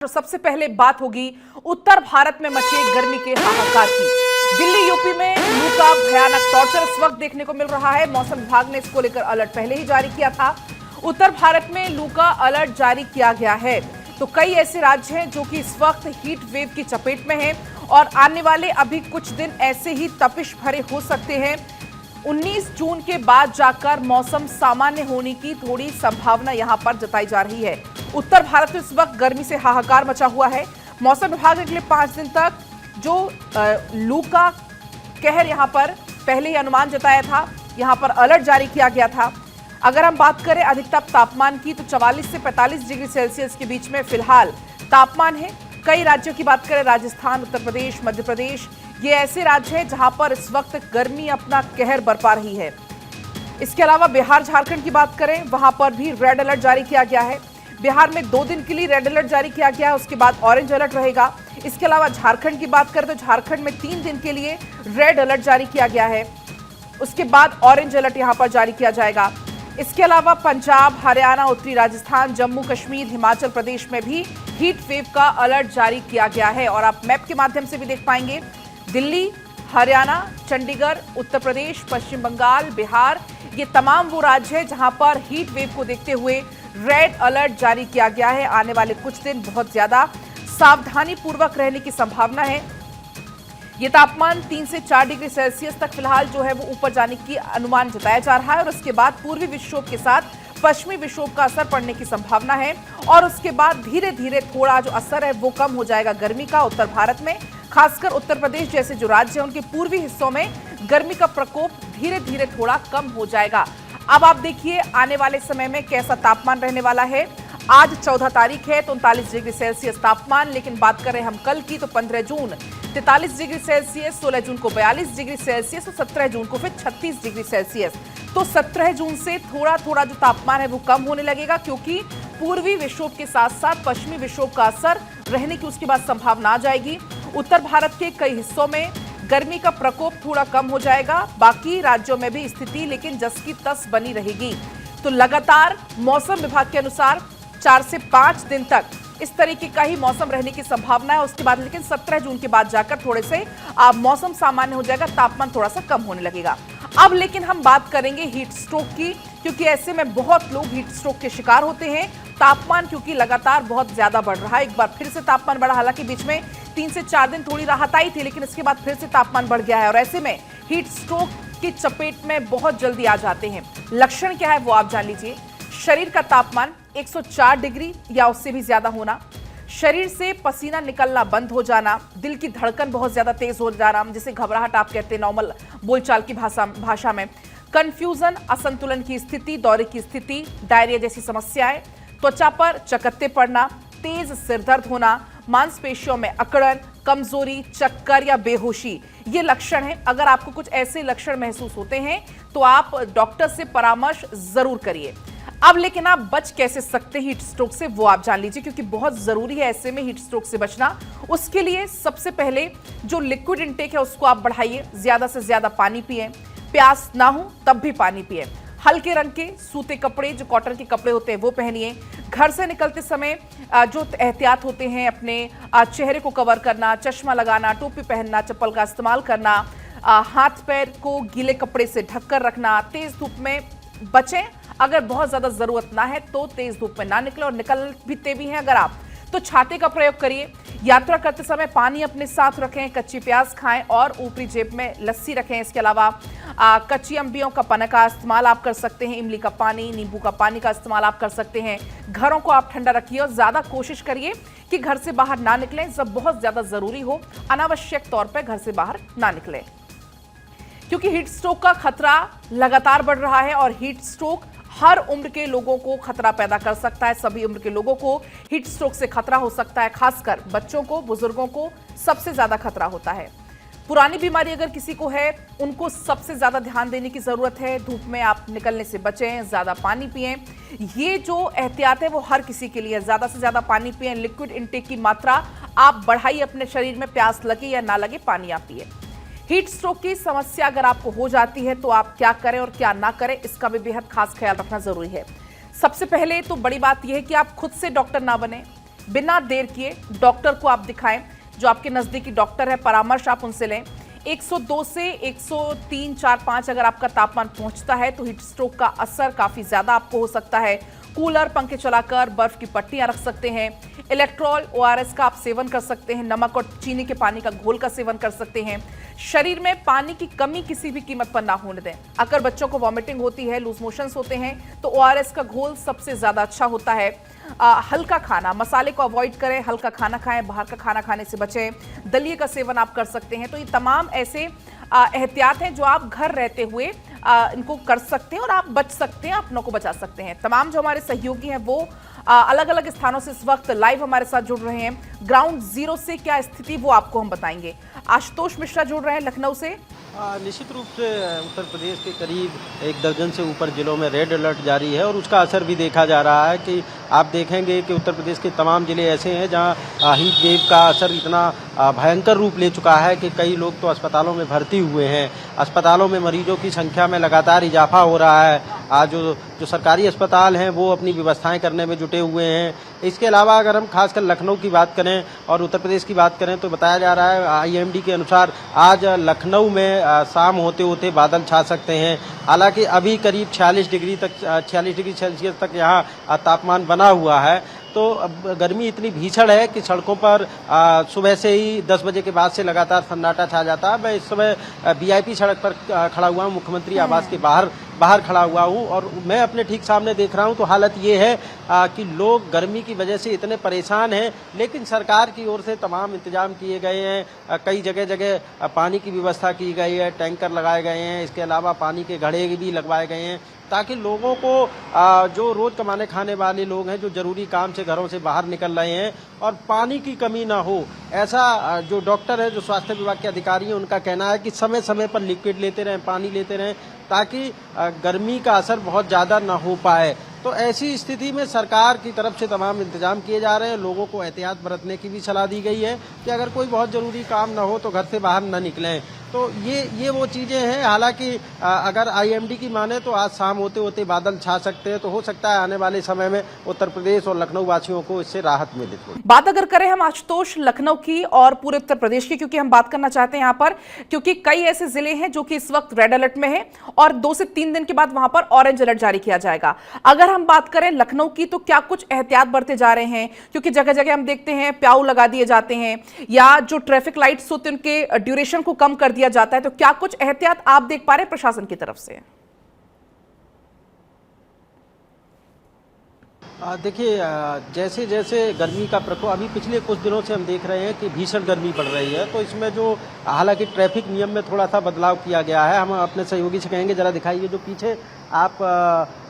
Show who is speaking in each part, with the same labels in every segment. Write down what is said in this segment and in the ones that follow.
Speaker 1: तो सबसे पहले बात होगी उत्तर भारत में मचे गर्मी के हाहाकार की। दिल्ली यूपी में लू का भयानक टॉर्चर इस वक्त देखने को मिल रहा है। मौसम विभाग ने इसको लेकर अलर्ट पहले ही जारी किया था। उत्तर भारत में लू का अलर्ट जारी किया गया है। तो कई ऐसे राज्य हैं जो कि इस वक्त हीट वेव की चपेट में हैं और आने वाले अभी कुछ दिन ऐसे ही तपिश भरे हो सकते हैं। 19 जून के बाद जाकर मौसम सामान्य होने की थोड़ी संभावना यहां पर जताई जा रही है। उत्तर भारत में इस वक्त गर्मी से हाहाकार मचा हुआ है। मौसम विभाग ने अगले 5 दिन तक जो लू का कहर यहां पर पहले ही अनुमान जताया था, यहां पर अलर्ट जारी किया गया था। अगर हम बात करें अधिकतम तापमान की तो 44 से 45 डिग्री सेल्सियस के बीच में फिलहाल तापमान है। कई राज्यों की बात करें, राजस्थान, उत्तर प्रदेश, मध्य प्रदेश, ये ऐसे राज्य हैं जहां पर इस वक्त गर्मी अपना कहर बरपा रही है। इसके अलावा बिहार, झारखंड की बात करें, वहां पर भी रेड अलर्ट जारी किया गया है। बिहार में 2 दिन के लिए रेड अलर्ट जारी किया गया है, उसके बाद ऑरेंज अलर्ट रहेगा। इसके अलावा झारखंड की बात करें तो झारखंड में 3 दिन के लिए रेड अलर्ट जारी किया गया है, उसके बाद ऑरेंज अलर्ट यहां पर जारी किया जाएगा। इसके अलावा पंजाब, हरियाणा, उत्तरी राजस्थान, जम्मू कश्मीर, हिमाचल प्रदेश में भी हीट वेव का अलर्ट जारी किया गया है। और आप मैप के माध्यम से भी देख पाएंगे, दिल्ली, हरियाणा, चंडीगढ़, उत्तर प्रदेश, पश्चिम बंगाल, बिहार, ये तमाम वो राज्य हैं जहां पर हीट वेव को देखते हुए रेड अलर्ट जारी किया गया है। आने वाले कुछ दिन बहुत ज्यादा सावधानी पूर्वक रहने की संभावना है। ये तापमान 3 से 4 डिग्री सेल्सियस तक फिलहाल जो है वो ऊपर जाने की अनुमान जताया जा रहा है और उसके बाद पूर्वी विक्षोभ के साथ पश्चिमी विक्षोभ का असर पड़ने की संभावना है और उसके बाद धीरे धीरे थोड़ा जो असर है वो कम हो जाएगा गर्मी का। उत्तर भारत में, खासकर उत्तर प्रदेश जैसे जो राज्य हैं उनके पूर्वी हिस्सों में गर्मी का प्रकोप धीरे धीरे थोड़ा कम हो जाएगा। अब आप देखिए आने वाले समय में कैसा तापमान रहने वाला है। आज 14 तारीख है तो 39 डिग्री सेल्सियस तापमान, लेकिन बात करें हम कल की तो 15 जून 43 डिग्री सेल्सियस, 16 जून को 42 डिग्री सेल्सियस और 17 जून को फिर 36 डिग्री सेल्सियस। तो 17 जून से थोड़ा थोड़ा जो तापमान है वो कम होने लगेगा, क्योंकि पूर्वी विक्षोभ के साथ साथ पश्चिमी विक्षोभ का असर रहने की उसके बाद संभावना आ जाएगी। उत्तर भारत के कई हिस्सों में गर्मी का प्रकोप थोड़ा कम हो जाएगा, बाकी राज्यों में भी स्थिति लेकिन जस की तस बनी रहेगी। तो लगातार मौसम विभाग के अनुसार 4 से 5 दिन तक इस तरीके का ही मौसम रहने की संभावना है। उसके बाद लेकिन 17 जून के बाद जाकर थोड़े से मौसम सामान्य हो जाएगा, तापमान थोड़ा सा कम होने लगेगा। अब लेकिन हम बात करेंगे हीट स्ट्रोक की, क्योंकि ऐसे में बहुत लोग हीट स्ट्रोक के शिकार होते हैं। तापमान क्योंकि लगातार बहुत ज्यादा बढ़ रहा है, एक बार फिर से तापमान बढ़ा, हालांकि बीच में 3 से 4 दिन थोड़ी राहत आई थी, लेकिन इसके बाद फिर से तापमान बढ़ गया है और ऐसे में हीट स्ट्रोक की चपेट में बहुत जल्दी आ जाते हैं। लक्षण क्या है वो आप जान लीजिए। शरीर का तापमान 104 डिग्री या उससे भी ज्यादा होना, शरीर से पसीना निकलना बंद हो जाना, दिल की धड़कन बहुत ज्यादा तेज हो जाना, जिसे घबराहट आप कहते हैं नॉर्मल बोलचाल की भाषा में, कंफ्यूजन, असंतुलन की स्थिति, दौरे की स्थिति, डायरिया जैसी समस्याएं, त्वचा पर चकत्ते पड़ना, तेज सिरदर्द होना, मांसपेशियों में अकड़न, कमजोरी, चक्कर या बेहोशी, ये लक्षण हैं। अगर आपको कुछ ऐसे लक्षण महसूस होते हैं तो आप डॉक्टर से परामर्श जरूर करिए। अब लेकिन आप बच कैसे सकते हैं हीट स्ट्रोक से वो आप जान लीजिए, क्योंकि बहुत जरूरी है ऐसे में हीट स्ट्रोक से बचना। उसके लिए सबसे पहले जो लिक्विड इंटेक है उसको आप बढ़ाइए, ज्यादा से ज्यादा पानी पिए, प्यास ना हो तब भी पानी पिए, हल्के रंग के सूते कपड़े, जो कॉटन के कपड़े होते हैं वो पहनिए। घर से निकलते समय जो एहतियात होते हैं, अपने चेहरे को कवर करना, चश्मा लगाना, टोपी पहनना, चप्पल का इस्तेमाल करना, हाथ पैर को गीले कपड़े से ढककर रखना, तेज धूप में बचें। अगर बहुत ज्यादा जरूरत ना है तो तेज धूप में ना निकले, और निकलते भी हैं अगर आप तो छाते का प्रयोग करिए। यात्रा करते समय पानी अपने साथ रखें, कच्ची प्याज खाएं और ऊपरी जेब में लस्सी रखें। इसके अलावा कच्ची अम्बियों का पन्ना का इस्तेमाल आप कर सकते हैं, इमली का पानी, नींबू का पानी का इस्तेमाल आप कर सकते हैं। घरों को आप ठंडा रखिए और ज्यादा कोशिश करिए कि घर से बाहर ना निकलें। जब बहुत ज्यादा जरूरी हो, अनावश्यक तौर पर घर से बाहर ना निकलें, क्योंकि हीट स्ट्रोक का खतरा लगातार बढ़ रहा है और हीट स्ट्रोक हर उम्र के लोगों को खतरा पैदा कर सकता है। सभी उम्र के लोगों को हीट स्ट्रोक से खतरा हो सकता है, खासकर बच्चों को, बुजुर्गों को सबसे ज्यादा खतरा होता है। पुरानी बीमारी अगर किसी को है उनको सबसे ज्यादा ध्यान देने की जरूरत है। धूप में आप निकलने से बचें, ज्यादा पानी पिएं। ये जो एहतियात है वो हर किसी के लिए, ज्यादा से ज्यादा पानी पिएं, लिक्विड इंटेक की मात्रा आप बढ़ाइए, अपने शरीर में प्यास लगे या ना लगे पानी आप पिए। हीट स्ट्रोक की समस्या अगर आपको हो जाती है तो आप क्या करें और क्या ना करें, इसका भी बेहद खास ख्याल रखना जरूरी है। सबसे पहले तो बड़ी बात यह है कि आप खुद से डॉक्टर ना बने। बिना देर किए डॉक्टर को आप दिखाएं, जो आपके नजदीकी डॉक्टर है, परामर्श आप उनसे लें। 102 से 103, 4, 5 अगर आपका तापमान पहुंचता है तो हीट स्ट्रोक का असर काफी ज्यादा आपको हो सकता है। कूलर, पंखे चलाकर बर्फ की पट्टियां रख सकते हैं। इलेक्ट्रॉल, ओआरएस का आप सेवन कर सकते हैं। नमक और चीनी के पानी का घोल का सेवन कर सकते हैं। शरीर में पानी की कमी किसी भी कीमत पर ना होने दें। अगर बच्चों को वॉमिटिंग होती है, लूज मोशंस होते हैं, तो ओआरएस का घोल सबसे ज्यादा अच्छा होता है। हल्का खाना, मसाले को अवॉइड करें, हल्का खाना खाएं, बाहर का खाना खाने से बचें। दलिए का सेवन आप कर सकते हैं। तो ये तमाम ऐसे एहतियात हैं जो आप घर रहते हुए इनको कर सकते हैं और आप बच सकते हैं, अपनों को बचा सकते हैं। तमाम जो हमारे सहयोगी हैं वो अलग अलग स्थानों से इस वक्त लाइव हमारे साथ जुड़ रहे हैं। ग्राउंड जीरो से क्या स्थिति वो आपको हम बताएंगे। आशुतोष मिश्रा जुड़ रहे हैं लखनऊ से।
Speaker 2: निश्चित रूप से उत्तर प्रदेश के करीब 1 दर्जन से ऊपर जिलों में रेड अलर्ट जारी है और उसका असर भी देखा जा रहा है कि आप देखेंगे कि उत्तर प्रदेश के तमाम जिले ऐसे हैं जहां हीट वेव का असर इतना भयंकर रूप ले चुका है कि कई लोग तो अस्पतालों में भर्ती हुए हैं। अस्पतालों में मरीजों की संख्या में लगातार इजाफा हो रहा है। आज जो सरकारी अस्पताल हैं वो अपनी व्यवस्थाएं करने में जुटे हुए हैं। इसके अलावा अगर हम खासकर लखनऊ की बात करें और उत्तर प्रदेश की बात करें तो बताया जा रहा है आईएमडी के अनुसार आज लखनऊ में शाम होते होते बादल छा सकते हैं। हालांकि अभी करीब 46 डिग्री सेल्सियस तक यहाँ तापमान बना हुआ है। तो गर्मी इतनी भीषण है कि सड़कों पर सुबह से ही 10 बजे के बाद से लगातार सन्नाटा छा जाता है। मैं इस समय वीआईपी सड़क पर खड़ा हुआ हूँ, मुख्यमंत्री आवास के बाहर खड़ा हुआ हूँ और मैं अपने ठीक सामने देख रहा हूँ तो हालत ये है कि लोग गर्मी की वजह से इतने परेशान हैं, लेकिन सरकार की ओर से तमाम इंतजाम किए गए हैं। कई जगह पानी की व्यवस्था की गई है, टैंकर लगाए गए हैं, इसके अलावा पानी के घड़े भी लगवाए गए हैं ताकि लोगों को जो रोज कमाने खाने वाले लोग हैं, जो जरूरी काम से घरों से बाहर निकल रहे हैं और पानी की कमी ना हो। ऐसा जो डॉक्टर है, जो स्वास्थ्य विभाग के अधिकारी हैं, उनका कहना है कि समय समय पर लिक्विड लेते रहें, पानी लेते रहें ताकि गर्मी का असर बहुत ज़्यादा ना हो पाए। तो ऐसी स्थिति में सरकार की तरफ से तमाम इंतजाम किए जा रहे हैं। लोगों को एहतियात बरतने की भी सलाह दी गई है कि अगर कोई बहुत जरूरी काम ना हो तो घर से बाहर न निकलें। तो ये वो चीजें हैं। हालांकि अगर आईएमडी की माने तो आज शाम होते होते बादल छा सकते हैं, तो हो सकता है आने वाले समय में उत्तर प्रदेश और लखनऊ वासियों को इससे राहत मिले।
Speaker 1: बात अगर करें हम आशुतोष लखनऊ की और पूरे उत्तर प्रदेश की, क्योंकि हम बात करना चाहते हैं यहाँ पर, क्योंकि कई ऐसे जिले हैं जो कि इस वक्त रेड अलर्ट में हैं और 2 से 3 दिन के बाद वहां पर ऑरेंज अलर्ट जारी किया जाएगा। अगर हम बात करें लखनऊ की तो क्या कुछ एहतियात बरते जा रहे हैं? क्योंकि जगह जगह हम देखते हैं प्याऊ लगा दिए जाते हैं या जो ट्रैफिक लाइट्स होते हैं उनके ड्यूरेशन को कम कर दिया जाता है। तो क्या कुछ एहतियात आप देख पा रहे हैं प्रशासन की तरफ से?
Speaker 2: देखिए, जैसे जैसे गर्मी का प्रकोप अभी पिछले कुछ दिनों से हम देख रहे हैं कि भीषण गर्मी पड़ रही है, तो इसमें जो हालांकि ट्रैफिक नियम में थोड़ा सा बदलाव किया गया है। हम अपने सहयोगी से कहेंगे जरा दिखाइए, जो पीछे आप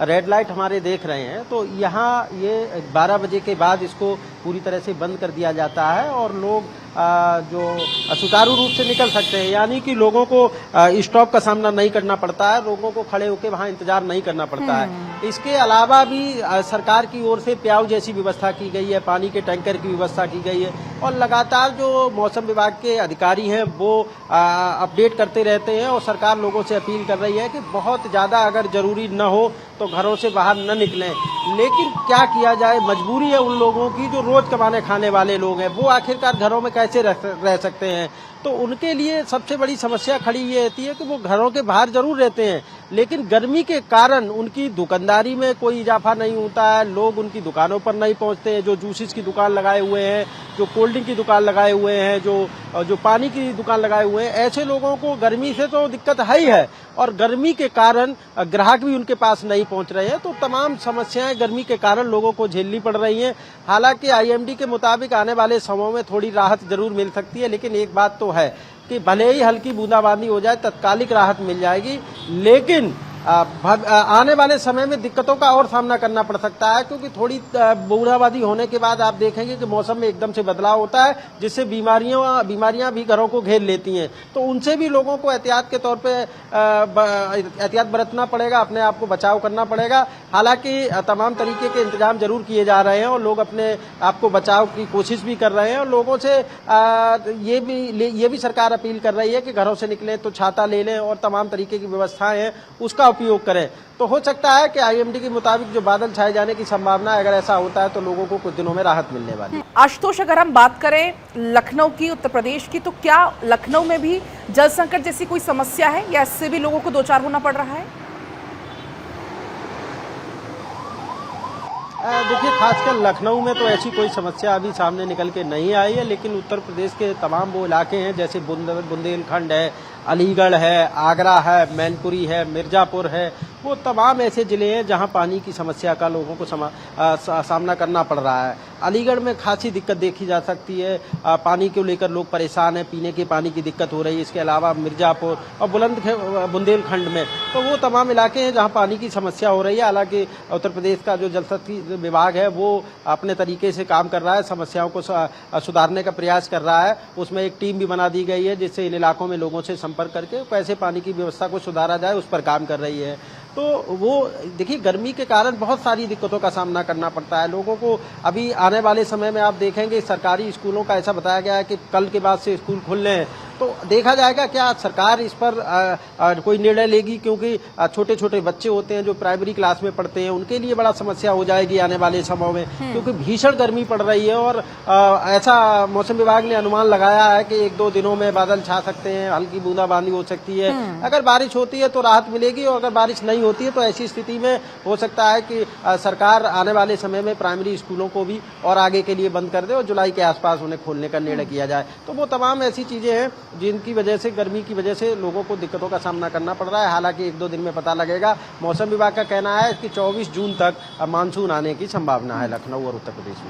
Speaker 2: रेड लाइट हमारे देख रहे हैं, तो यहाँ ये 12 बजे के बाद इसको पूरी तरह से बंद कर दिया जाता है और लोग जो सुचारू रूप से निकल सकते हैं, यानी कि लोगों को स्टॉप का सामना नहीं करना पड़ता है, लोगों को खड़े होकर वहाँ इंतजार नहीं करना पड़ता है। इसके अलावा भी सरकार की ओर से प्याऊ जैसी व्यवस्था की गई है, पानी के टैंकर की व्यवस्था की गई है और लगातार जो मौसम विभाग के अधिकारी हैं वो अपडेट करते रहते हैं और सरकार लोगों से अपील कर रही है कि बहुत ज़्यादा अगर जरूरी न हो तो घरों से बाहर न निकलें। लेकिन क्या किया जाए, मजबूरी है उन लोगों की जो रोज कमाने खाने वाले लोग हैं, वो आखिरकार घरों में कैसे रह सकते हैं। तो उनके लिए सबसे बड़ी समस्या खड़ी ये रहती है कि वो घरों के बाहर जरूर रहते हैं, लेकिन गर्मी के कारण उनकी दुकानदारी में कोई इजाफा नहीं होता है, लोग उनकी दुकानों पर नहीं पहुंचते हैं। जो जूसेस की दुकान लगाए हुए हैं, जो कोल्ड ड्रिंक की दुकान लगाए हुए हैं, जो पानी की दुकान लगाए हुए हैं, ऐसे लोगों को गर्मी से तो दिक्कत है ही है और गर्मी के कारण ग्राहक भी उनके पास नहीं पहुंच रहे हैं। तो तमाम समस्याएं गर्मी के कारण लोगों को झेलनी पड़ रही हैं। हालांकि आईएमडी के मुताबिक आने वाले समय में थोड़ी राहत जरूर मिल सकती है, लेकिन एक बात तो है कि भले ही हल्की बूंदाबांदी हो जाए, तत्कालिक राहत मिल जाएगी, लेकिन आने वाले समय में दिक्कतों का और सामना करना पड़ सकता है, क्योंकि थोड़ी बूंदाबांदी होने के बाद आप देखेंगे कि मौसम में एकदम से बदलाव होता है, जिससे बीमारियां भी घरों को घेर लेती हैं। तो उनसे भी लोगों को एहतियात के तौर पे एहतियात बरतना पड़ेगा, अपने आप को बचाव करना पड़ेगा। हालांकि तमाम तरीके के इंतजाम जरूर किए जा रहे हैं और लोग अपने आप को बचाव की कोशिश भी कर रहे हैं और लोगों से ये भी सरकार अपील कर रही है कि घरों से निकलें तो छाता ले लें और तमाम तरीके की व्यवस्थाएं हैं उसका उपयोग करें। तो हो सकता है कि IMD के मुताबिक जो बादल छाए जाने की संभावना है, अगर ऐसा होता है तो लोगों को कुछ दिनों में राहत मिलने वाली है।
Speaker 1: आशुतोष, अगर हम बात करें लखनऊ की, उत्तर प्रदेश की, तो क्या लखनऊ में भी जल संकट जैसी कोई समस्या है या इससे भी लोगों को दो चार होना पड़ रहा है?
Speaker 2: देखिए, खासकर लखनऊ में तो ऐसी कोई समस्या अभी सामने निकल के नहीं आई है, लेकिन उत्तर प्रदेश के तमाम वो इलाके हैं जैसे बुंदेलखंड है, अलीगढ़ है, आगरा है, मैनपुरी है, मिर्जापुर है, वो तमाम ऐसे ज़िले हैं जहां पानी की समस्या का लोगों को सामना करना पड़ रहा है। अलीगढ़ में खासी दिक्कत देखी जा सकती है, पानी को लेकर लोग परेशान हैं, पीने के पानी की दिक्कत हो रही है। इसके अलावा मिर्जापुर और बुंदेलखंड में तो वो तमाम इलाके हैं जहां पानी की समस्या हो रही है। हालांकि उत्तर प्रदेश का जो जल शक्ति विभाग है वो अपने तरीके से काम कर रहा है, समस्याओं को सुधारने का प्रयास कर रहा है। उसमें एक टीम भी बना दी गई है जिससे इन इलाकों में लोगों से संपर्क करके कैसे पानी की व्यवस्था को सुधारा जाए उस पर काम कर रही है। तो वो देखिए, गर्मी के कारण बहुत सारी दिक्कतों का सामना करना पड़ता है लोगों को। अभी आने वाले समय में आप देखेंगे सरकारी स्कूलों का ऐसा बताया गया है कि कल के बाद से स्कूल खुलने हैं, तो देखा जाएगा क्या सरकार इस पर कोई निर्णय लेगी, क्योंकि छोटे छोटे बच्चे होते हैं जो प्राइमरी क्लास में पढ़ते हैं, उनके लिए बड़ा समस्या हो जाएगी आने वाले समय में, क्योंकि भीषण गर्मी पड़ रही है। और ऐसा मौसम विभाग ने अनुमान लगाया है कि 1-2 दिनों में बादल छा सकते हैं, हल्की बूंदाबांदी हो सकती है। अगर बारिश होती है तो राहत मिलेगी, और अगर बारिश नहीं होती है तो ऐसी स्थिति में हो सकता है कि सरकार आने वाले समय में प्राइमरी स्कूलों को भी और आगे के लिए बंद कर दे और जुलाई के आसपास उन्हें खोलने का निर्णय किया जाए। तो वो तमाम ऐसी चीजें हैं जिनकी वजह से, गर्मी की वजह से लोगों को दिक्कतों का सामना करना पड़ रहा है। हालांकि 1-2 दिन में पता लगेगा। मौसम विभाग का कहना है कि 24 जून तक मानसून आने की संभावना है लखनऊ और उत्तर प्रदेश में।